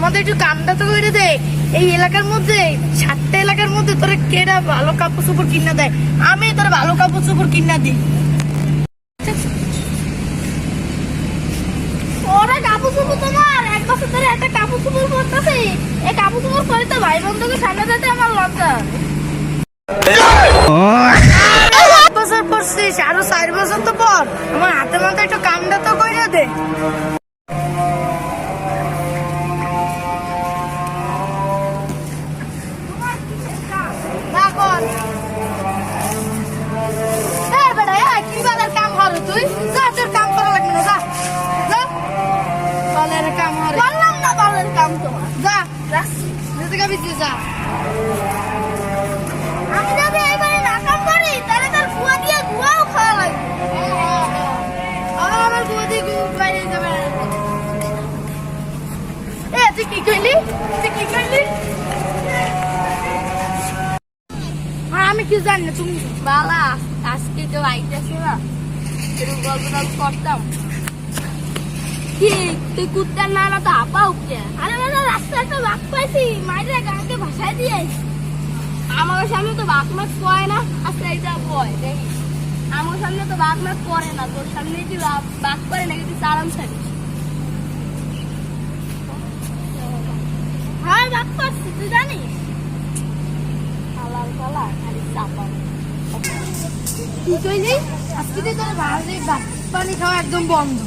আমাদের একটু কামটা তো করে দে। এই এলাকার মধ্যে 7টা এলাকার মধ্যে তোরে কেডা ভালো কাপড় চোপড় কিনা দেয়? আমি তোরে ভালো কাপড় চোপড় কিনা দিই। ওরা কাপড় চোপড় তোমার 1 বছর ধরে একটা কাপড় চোপড় করতেছে। এই কাপড় চোপড় করে তো ভাই বন্ধুকে সামনে যেতে আমার লজ্জা। 1 বছর পড়ছিস, আরো 4 বছর তো পর। আমার হাতে মাথায় একটু কামটা তো কইরা দে। তুই যা, তোর কাম করা লাগবে না, যা যা। বালের কাম হরে বললাম না, বালের কাম তোমার। যা যেতে গাবি তুই, যা। আমি যদি এইবারে না কাম করি তাহলে তোর গুয়া দিয়ে গুয়াও খাওয়া লাগবে। আমার গুয়া দিয়ে গুয়া বাইরে যাবে। এ তুই কি কইলি? তুই কি কইলি? আমি কি জানি না। তুমি বালা আজকে তো আইতেছে না, করতাম কি তুই কুত্তার নানা তো আপা উঠছে। আরে মানে রাস্তায় একটা বাঘ পাইছি, মাইরে গাঁকে ভাষায় দিয়ে আমার সামনে তো বাঘ মাছ পড়ে না। আচ্ছা এইটা বয় দেখি, আমার সামনে তো বাঘ মাছ পড়ে না, তোর সামনে কি বাঘ পড়ে নাকি? তুই চালান ছাড়িস। হ্যাঁ বাঘ পাচ্ছি, তুই জানিস? খালি চাপা কি কইলি? আজকে তোর পানি খাওয়া একদম বন্ধ।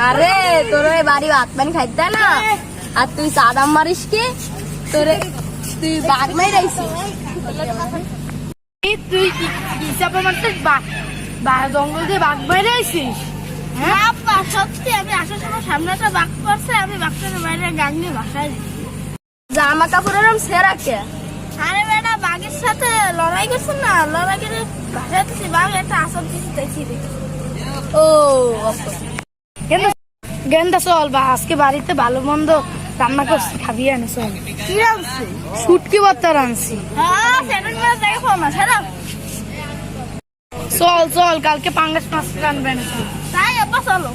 আরে তোর বাড়ি ভাত পানি খাইতে না, আর তুই সাদাম মারিস কি? তুই বাঘ মাইরাইছিস। তুই চাপা মারতে জঙ্গল দিয়ে বাঘ বাইরে আইসিস? হ্যাঁ সত্যি, আমি আসার সময় সামনে একটা বাঘ পড়ছে, আমি বাঘটার বাইরে গাং নিয়ে বাসায় জামা কাপড় এরকম সেরাকে। আরে বেটা বাঘের সাথে লড়াই করছে না, লড়াই করে বাসায় দিচ্ছি, বাঘ একটা আসর দিচ্ছি দেখছি। ও গেন্দা চল, বা আজকে বাড়িতে ভালো মন্দ রান্না করছি, খাবি আনে। চল। কি রাখছি? শুটকি ভর্তা রাঁধছি। হ্যাঁ সেটা দেখো না সেরা। চল চল, কালকে পাঙ্গাস মাছ রানবে না। তাই আব্বা চলো।